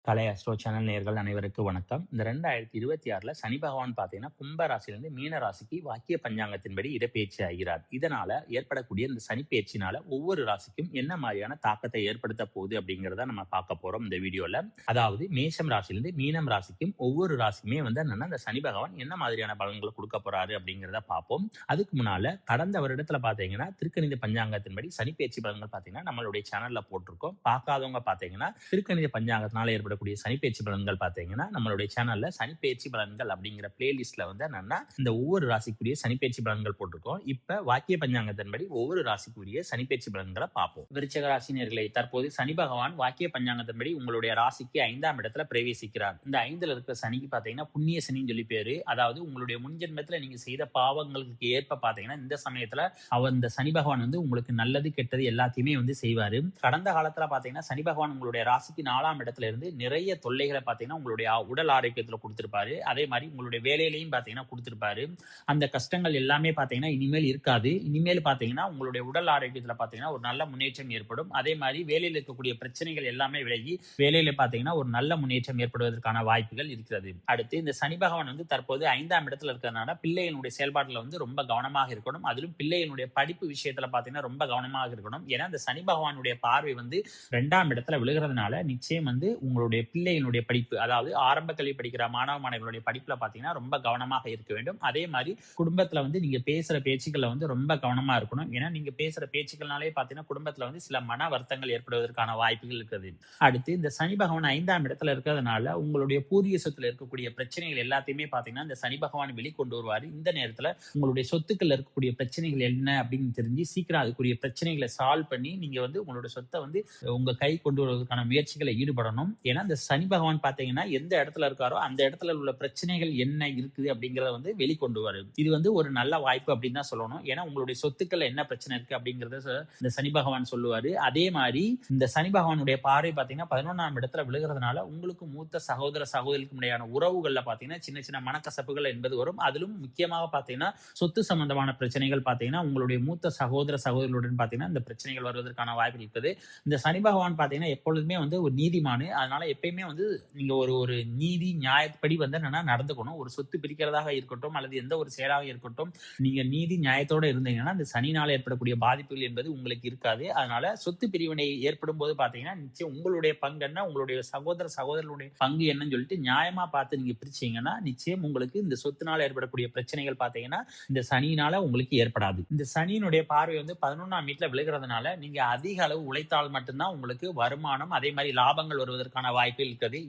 கலை astro channel நேயர்கள் அனைவருக்கும் வணக்கம். இந்த 2026ல சனி பகவான் பார்த்தீங்கன்னா, கும்ப ராசியிலிருந்து மீன ராசிக்கு வாக்கிய பஞ்சாங்கத்தின்படி இடப்பெயர்ச்சி ஆகிறார். இதனால ஏற்படக்கூடிய இந்த சனி பெயர்ச்சினால ஒவ்வொரு ராசிக்கும் என்ன மாதிரியான தாக்கத்தை ஏற்படுத்த போகுது அப்படிங்கிறத நம்ம பார்க்க போறோம் இந்த வீடியோல. அதாவது மேஷம் ராசியிலிருந்து மீனம் ராசிக்கும் ஒவ்வொரு ராசிக்குமே வந்து என்னன்னா, இந்த சனி பகவான் என்ன மாதிரியான பலன்களை கொடுக்க போறாரு அப்படிங்கிறத பார்ப்போம். அதுக்கு முன்னால கடந்த வருடத்துல பார்த்தீங்கன்னா, திருக்கணித பஞ்சாங்கத்தின்படி சனி பெயர்ச்சி பலன்கள் பார்த்தீங்கன்னா நம்மளுடைய சேனல்ல போட்டிருக்கோம். பார்க்காதவங்க பார்த்தீங்கன்னா திருக்கணித பஞ்சாங்கத்தினால ஏற்படக்கூடிய சனிப்பெயர்ச்சி பலன்கள் பார்த்தீங்கன்னா நம்மளுடைய சேனல்ல சனிப்பெயர்ச்சி பலன்கள் அப்படிங்கிற பிளேலிஸ்ட்ல வந்து என்னன்னா இந்த ஒவ்வொரு ராசிக்குரிய சனிப்பெயர்ச்சி பலன்கள் போட்டிருக்கோம். இப்ப வாக்கிய பஞ்சாங்கத்தின்படி ஒவ்வொரு ராசிக்குரிய சனிப்பெயர்ச்சி பலன்களை பார்ப்போம். விருச்சிக ராசினியர்களை தற்போது சனி பகவான் வாக்கிய பஞ்சாங்கத்தின்படி உங்களுடைய ராசிக்கு 5ஆம் இடத்துல பிரவேசிக்கிறார். இந்த 5ல இருக்கிற சனிக்கு பார்த்தீங்கன்னா புண்ணிய சனின்னு சொல்லி பேரு. அதாவது உங்களுடைய முன்ஜென்மத்துல நீங்க செய்த பாவங்களுக்கு ஏற்ப பார்த்தீங்கன்னா இந்த சமயத்துல இந்த சனி பகவான் வந்து உங்களுக்கு நல்லது கெட்டது எல்லாத்தையுமே வந்து செய்வாரு. கடந்த காலத்துல பார்த்தீங்கன்னா சனி பகவான் உங்களுடைய ராசிக்கு 4ஆம் இடத்துல இருந்து நிறைய தொல்லைகளை பார்த்தீங்கன்னா உங்களுடைய உடல் ஆரோக்கியத்துல கொடுத்திருப்பாரு. அதே மாதிரி உங்களுடைய வேலையிலையும் பார்த்தீங்கன்னா கொடுத்திருப்பாரு. அந்த கஷ்டங்கள் எல்லாமே பார்த்தீங்கன்னா இனிமேல் இருக்காது. இனிமேல் பார்த்தீங்கன்னா உங்களுடைய உடல் ஆரோக்கியத்துல பார்த்தீங்கன்னா ஒரு நல்ல முன்னேற்றம் ஏற்படும். அதே மாதிரி வேலையில் இருக்கக்கூடிய பிரச்சனைகள் எல்லாமே விலகி வேலையில பார்த்தீங்கன்னா ஒரு நல்ல முன்னேற்றம் ஏற்படுவதற்கான வாய்ப்புகள் இருக்கிறது. அடுத்து இந்த சனி பகவான் வந்து தற்போது 5ஆம் இடத்துல இருக்கிறதுனால பிள்ளைகளுடைய செயல்பாட்டுல வந்து ரொம்ப கவனமாக இருக்கணும். அதிலும் பிள்ளைகளுடைய படிப்பு விஷயத்துல பார்த்தீங்கன்னா ரொம்ப கவனமாக இருக்கணும். ஏன்னா இந்த சனி பகவானுடைய பார்வை வந்து 2ஆம் இடத்துல விழுகிறதுனால நிச்சயம் வந்து உங்களுடைய பிள்ளைகளுடைய படிப்பு, அதாவது ஆரம்ப கல்வி படிக்கிற மாணவ மாணவிகளுடைய படிப்புல பாத்தீங்கன்னா ரொம்ப கவனமாக இருக்க வேண்டும். அதே மாதிரி குடும்பத்துல வந்து நீங்க பேசுற பேச்சுக்கள்ல வந்து ரொம்ப கவனமா இருக்கணும். ஏன்னா நீங்க பேசுற பேச்சுக்கள்னாலே பாத்தீங்கன்னா குடும்பத்துல வந்து சில மன வருத்தங்கள் ஏற்படுவதற்கான வாய்ப்புகள் இருக்குது. அடுத்து இந்த சனி பகவான் 5ஆம் இடத்துல இருக்கிறதுனால உங்களுடைய பூர்வீக சொத்துல இருக்கக்கூடிய பிரச்சனைகள் எல்லாத்தையுமே பாத்தீங்கன்னா இந்த சனி பகவான் வெளிக்கொண்டு வருவாரு. இந்த நேரத்துல உங்களுடைய சொத்துக்கள் இருக்கக்கூடிய பிரச்சனைகள் என்ன அப்படின்னு தெரிஞ்சு சீக்கிரம் அதுக்குரிய பிரச்சனைகளை சால்வ் பண்ணி நீங்க வந்து உங்களோட சொத்தை வந்து உங்க கை கொண்டு வருவதற்கான முயற்சிகளை ஈடுபடணும். ஏன்னா இந்த சனி பகவான் பாத்தீங்கன்னா எந்த இடத்துல இருக்காரோ அந்த இடத்துல உள்ள பிரச்சனைகள் என்ன இருக்குது அப்படிங்கறத வந்து வெளிக்கொண்டு வரும். இது வந்து ஒரு நல்ல வாய்ப்பு அப்படின்னு தான் சொல்லணும். ஏன்னா உங்களுடைய சொத்துக்கள் என்ன பிரச்சனை இருக்கு அப்படிங்கறத இந்த சனி பகவான் சொல்லுவாரு. அதே மாதிரி இந்த சனி பகவானுடைய பார்வை பாத்தீங்கன்னா 11ஆம் இடத்துல விழுகிறதுனால உங்களுக்கு மூத்த சகோதர சகோதரிக்கும் இடையான உறவுகள்ல பாத்தீங்கன்னா சின்ன சின்ன மனக்கசப்புகள் என்பது வரும். அதிலும் முக்கியமாக பாத்தீங்கன்னா சொத்து சம்பந்தமான பிரச்சனைகள் பாத்தீங்கன்னா உங்களுடைய மூத்த சகோதர சகோதரிகளுடன் பாத்தீங்கன்னா இந்த பிரச்சனைகள் வருவதற்கான வாய்ப்பு இருக்குது. இந்த சனி பகவான் பாத்தீங்கன்னா எப்பொழுதுமே வந்து ஒரு நீதிமானு. அதனால எப்பயுமே வந்து நீங்க ஒரு நீதி நியாயப்படி வந்து என்னன்னா நடந்துக்கணும். ஒரு சொத்து பிரிக்கிறதாக இருக்கட்டும் அல்லது எந்த ஒரு செயலாக இருக்கட்டும், நீங்க நீதி நியாயத்தோட இருந்தீங்கன்னா இந்த சனினால ஏற்படக்கூடிய பாதிப்புகள் என்பது உங்களுக்கு இருக்காது. அதனால சொத்து பிரிவினை ஏற்படும் போது பாத்தீங்கன்னா நிச்சயம் உங்களுடைய பங்கு என்ன, உங்களுடைய சகோதர சகோதரர்களுடைய பங்கு என்னன்னு சொல்லிட்டு நியாயமா பார்த்து நீங்க பிரிச்சீங்கன்னா நிச்சயம் உங்களுக்கு இந்த சொத்துனால ஏற்படக்கூடிய பிரச்சனைகள் பாத்தீங்கன்னா இந்த சனியினால உங்களுக்கு ஏற்படாது. இந்த சனியினுடைய பார்வை வந்து 11ஆம் வீட்டுல விழுகிறதுனால நீங்க அதிக அளவு உழைத்தால் மட்டும்தான் உங்களுக்கு வருமானம் அதே மாதிரி லாபங்கள் வருவதற்கான வாய்ப்பு இருக்குது.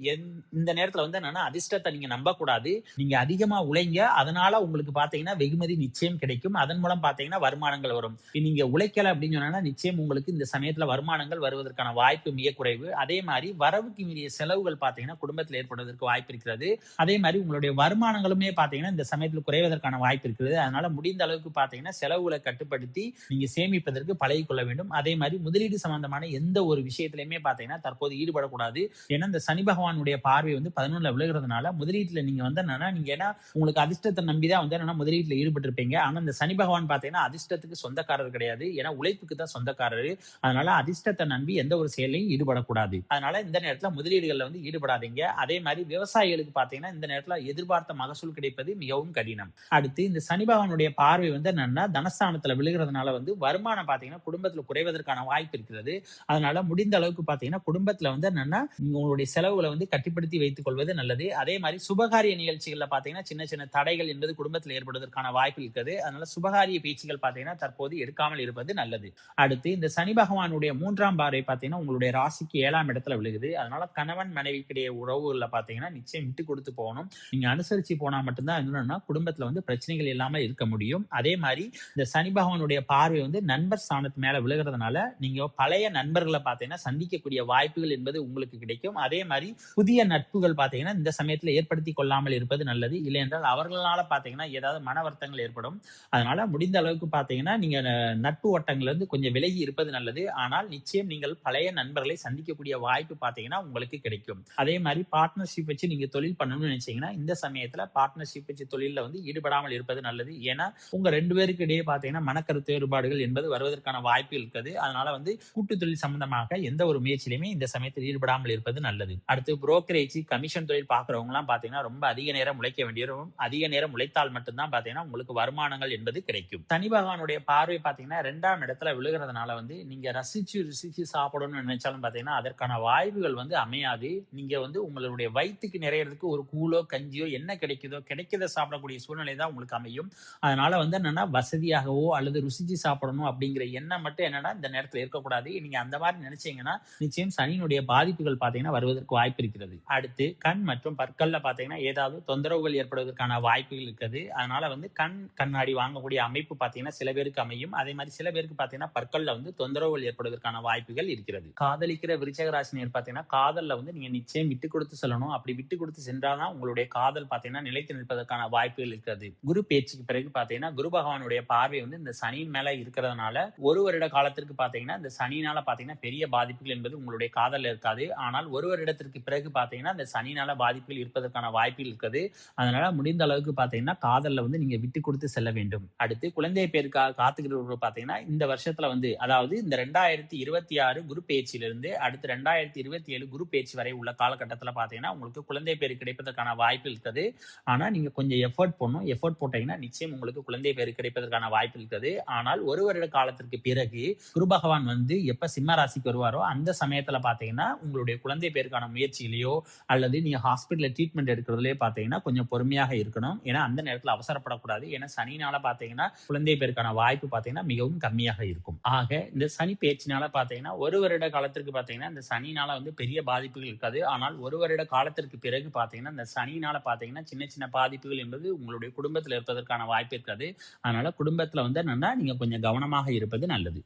இந்த நேரத்துல வந்து என்னன்னா அதிர்ஷ்டத்தை நீங்க நம்ப கூடாது. நீங்க அதிகமா உழைங்க. அதனால உங்களுக்கு பாத்தீங்கன்னா வெகுமதி நிச்சயம் கிடைக்கும். அதன் மூலம் பாத்தீங்கன்னா வருமானங்கள் வரும். நீங்க உழைக்கல அப்படின்னு சொன்னா நிச்சயம் உங்களுக்கு இந்த சமயத்துல வருமானங்கள் வருவதற்கான வாய்ப்பு மிக குறைவு. அதே மாதிரி வரவுக்கு மீறிய செலவுகள் பாத்தீங்கன்னா குடும்பத்தில் ஏற்படுவதற்கு வாய்ப்பு இருக்கிறது. அதே மாதிரி உங்களுடைய வருமானங்களுமே பாத்தீங்கன்னா இந்த சமயத்துல குறைவதற்கான வாய்ப்பு இருக்கிறது. அதனால முடிந்த அளவுக்கு பாத்தீங்கன்னா செலவுகளை கட்டுப்படுத்தி நீங்க சேமிப்பதற்கு பழகிக்கொள்ள வேண்டும். அதே மாதிரி முதலீடு சம்பந்தமான எந்த ஒரு விஷயத்திலுமே பாத்தீங்கன்னா தற்போது ஈடுபடக்கூடாது. ஏன்னா இந்த சனி பகவானுடைய பார்வை வந்து 11ல விழுகிறதுனால முதலீட்டுல நீங்க வந்து என்னன்னா நீங்க ஏன்னா உங்களுக்கு அதிர்ஷ்டத்தை நம்பிதான் வந்து என்னன்னா முதலீட்டுல ஈடுபட்டு இருப்பீங்க. ஆனா இந்த சனி பகவான் பாத்தீங்கன்னா அதிர்ஷ்டத்துக்கு சொந்தக்காரர் கிடையாது. ஏன்னா உழைப்புக்கு தான் சொந்தக்காரரு. அதனால அதிர்ஷ்டத்தை நம்பி எந்த ஒரு செயலையும் ஈடுபடக்கூடாது. அதனால இந்த நேரத்துல முதலீடுகள்ல வந்து ஈடுபடாதீங்க. அதே மாதிரி விவசாயிகளுக்கு பாத்தீங்கன்னா இந்த நேரத்துல எதிர்பார்த்த மகசூல் கிடைப்பது மிகவும் கடினம். அடுத்து இந்த சனி பகவானுடைய பார்வை வந்து என்னன்னா தனஸ்தானத்துல விழுகிறதுனால வந்து வருமானம் பாத்தீங்கன்னா குடும்பத்துல குறைவதற்கான வாய்ப்பு இருக்கிறது. அதனால முடிந்த அளவுக்கு பாத்தீங்கன்னா குடும்பத்துல வந்து என்னன்னா உங்களுடைய செலவுகளை வந்து கட்டுப்படுத்தி வைத்துக் கொள்வது நல்லது. அதே மாதிரி சுபகாரிய நிகழ்ச்சிகள்ல பாத்தீங்கன்னா சின்ன சின்ன தடைகள் என்பது குடும்பத்தில் ஏற்படுவதற்கான வாய்ப்பு இருக்குது. அதனால சுபகாரிய பேச்சுகள் பாத்தீங்கன்னா தற்போது எடுக்காமல் இருப்பது நல்லது. அடுத்து இந்த சனி பகவானுடைய 3ஆம் பார்வை பாத்தீங்கன்னா உங்களுடைய ராசிக்கு 7ஆம் இடத்துல விழுகுது. அதனால கணவன் மனைவிக்கிடையே உறவுகள்ல பாத்தீங்கன்னா நிச்சயம் விட்டு கொடுத்து போகணும். நீங்க அனுசரிச்சு போனா மட்டும்தான் என்னன்னா குடும்பத்துல வந்து பிரச்சனைகள் இல்லாம இருக்க முடியும். அதே மாதிரி இந்த சனி பகவானுடைய பார்வை வந்து நண்பர் ஸ்தானத்து மேல விழுகிறதுனால நீங்க பழைய நண்பர்களை பாத்தீங்கன்னா சந்திக்கக்கூடிய வாய்ப்புகள் என்பது உங்களுக்கு கிடைக்கும். அதே மாதிரி புதிய நட்புகள் பாத்தீங்கன்னா இந்த சமயத்துல ஏற்படுத்தி கொள்ளாமல் இருப்பது நல்லது. இல்லை என்றால் அவர்களால பாத்தீங்கன்னா ஏதாவது மன வருத்தங்கள் ஏற்படும். அதனால முடிந்த அளவுக்கு பாத்தீங்கன்னா நீங்க நட்பு வட்டங்கள்ல இருந்து கொஞ்சம் விலகி இருப்பது நல்லது. ஆனால் நிச்சயம் நீங்கள் பழைய நண்பர்களை சந்திக்கக்கூடிய வாய்ப்பு பாத்தீங்கன்னா உங்களுக்கு கிடைக்கும். அதே மாதிரி பார்ட்னர்ஷிப் வச்சு நீங்க தொழில் பண்ணணும்னு நினைச்சீங்கன்னா இந்த சமயத்துல பார்ட்னர்ஷிப் வச்சு தொழில வந்து ஈடுபடாமல் இருப்பது நல்லது. ஏன்னா உங்க 2 பேருக்கு இடையே பாத்தீங்கன்னா மனக்கருத்து வேறுபாடுகள் என்பது வருவதற்கான வாய்ப்பு இருக்குது. அதனால வந்து கூட்டு தொழில் சம்பந்தமாக எந்த ஒரு முயற்சியிலுமே இந்த சமயத்தில் ஈடுபடாமல் இருப்பது நல்லது. அடுத்து புரோக்கரேஜ், கமிஷன் தொழில் பார்க்குறவங்க எல்லாம் பாத்தீங்கன்னா ரொம்ப அதிக நேரம் உழைக்க வேண்டியும், அதிக நேரம் உழைத்தால் மட்டும்தான் பாத்தீங்கன்னா உங்களுக்கு வருமானங்கள் என்பது கிடைக்கும். சனி பகவானுடைய பார்வை பாத்தீங்கன்னா 2ஆம் இடத்துல விழுகிறதுனால வந்து நீங்க ரசிச்சு ருசிச்சு சாப்பிடணும்னு நினைச்சாலும் பாத்தீங்கன்னா அதற்கான வாய்ப்புகள் வந்து அமையாது. நீங்க வந்து உங்களுடைய வயிற்றுக்கு நிறையறதுக்கு ஒரு கூழோ கஞ்சியோ என்ன கிடைக்குதோ கிடைக்கிறத சாப்பிடக்கூடிய சூழ்நிலை தான் உங்களுக்கு அமையும். அதனால வந்து என்னன்னா வசதியாகவோ அல்லது ருசிச்சு சாப்பிடணும் அப்படிங்கிற எண்ணம் மட்டும் என்னன்னா இந்த நேரத்தில் இருக்கக்கூடாது. நீங்க அந்த மாதிரி நினைச்சீங்கன்னா நிச்சயம் சனியினுடைய பாதிப்புகள் பாத்தீங்கன்னா வருவதற்கு வாய்ப்பு இருக்கிறது. அடுத்து கண் மற்றும் பற்கள்ல பாத்தீங்கன்னா ஏதாவது தொந்தரவுகள் ஏற்படுவதற்கான வாய்ப்புகள் இருக்குது. அதனால வந்து கண் கண்ணாடி வாங்கக்கூடிய அமைப்பு பாத்தீங்கன்னா சில பேருக்கு அமையும். அதே மாதிரி சில பேருக்கு பாத்தீங்கன்னா பற்கள்ல வந்து தொந்தரவுகள் ஏற்படுவதற்கான வாய்ப்புகள் இருக்கிறது. காதலிக்கிற விருச்சக ராசினியர் பாத்தீங்கன்னா காதல்ல வந்து நீங்க நிச்சயம் விட்டு கொடுத்து செல்லணும். அப்படி விட்டு கொடுத்து சென்றாதான் உங்களுடைய காதல் பாத்தீங்கன்னா நிலைத்து நிற்பதற்கான வாய்ப்புகள் இருக்கிறது. குரு பேச்சுக்கு பிறகு பாத்தீங்கன்னா குரு பகவானுடைய பார்வை வந்து இந்த சனியின் மேல இருக்கிறதுனால ஒரு வருட காலத்திற்கு பாத்தீங்கன்னா இந்த சனியினால பாத்தீங்கன்னா பெரிய பாதிப்புகள் என்பது உங்களுடைய காதல்ல இருக்காது. ஆனால் ஒரு வருடத்திற்கு பிறகு பாத்தீங்கன்னா இந்த சனியினால பாதிப்புகள் இருப்பதற்கான வாய்ப்புகள் இருக்குது. அதனால முடிந்த அளவுக்கு பாத்தீங்கன்னா காதல்ல வந்து நீங்க விட்டு கொடுத்து செல்ல வேண்டும். அடுத்து குழந்தை பேருக்காக காத்துக்கிறவர்கள் பாத்தீங்கன்னா இந்த வருஷத்துல வந்து அதாவது இந்த 2026 குரு பேச்சிலிருந்து அடுத்து 2027 குரு பேச்சு வரை உள்ள காலகட்டத்துல பாத்தீங்கன்னா உங்களுக்கு குழந்தை பேரு கிடைப்பதற்கான வாய்ப்பு இருக்குது. ஆனா நீங்க கொஞ்சம் எஃபர்ட் போடணும். எஃபர்ட் போட்டீங்கன்னா நிச்சயம் உங்களுக்கு குழந்தை பேரு கிடைப்பதற்கான வாய்ப்பு இருக்குது. ஆனால் ஒரு வருட காலத்திற்கு பிறகு குரு பகவான் வந்து எப்ப சிம்ம ராசிக்கு வருவாரோ அந்த சமயத்துல பாத்தீங்கன்னா உங்களுடைய குழந்தை பேருக்கான முயற்சியிலேயோ அல்லது நீங்க ஹாஸ்பிட்டல்ல ட்ரீட்மெண்ட் எடுக்கிறதுலயே பாத்தீங்கன்னா கொஞ்சம் பொறுமையாக இருக்கணும். ஏன்னா அந்த நேரத்துல அவசரப்படக்கூடாது. ஏன்னா சனினால பாத்தீங்கன்னா குழந்தை பேருக்கான வாய்ப்பு பாத்தீங்கன்னா மிகவும் கம்மியாக இருக்கும். ஆக இந்த சனி பேச்சினால பாத்தீங்கன்னா ஒரு வருட காலத்திற்கு பாத்தீங்கன்னா இந்த சனினால வந்து பெரிய பாதிப்புகள் இருக்காது. ஆனால் ஒரு வருட காலத்திற்கு பிறகு பாத்தீங்கன்னா இந்த சனினால பாத்தீங்கன்னா சின்ன சின்ன பாதிப்புகள் என்பது உங்களுடைய குடும்பத்தில் இருப்பதற்கான வாய்ப்பு இருக்காது. அதனால குடும்பத்துல வந்து என்னன்னா நீங்க கொஞ்சம் கவனமாக இருப்பது நல்லது.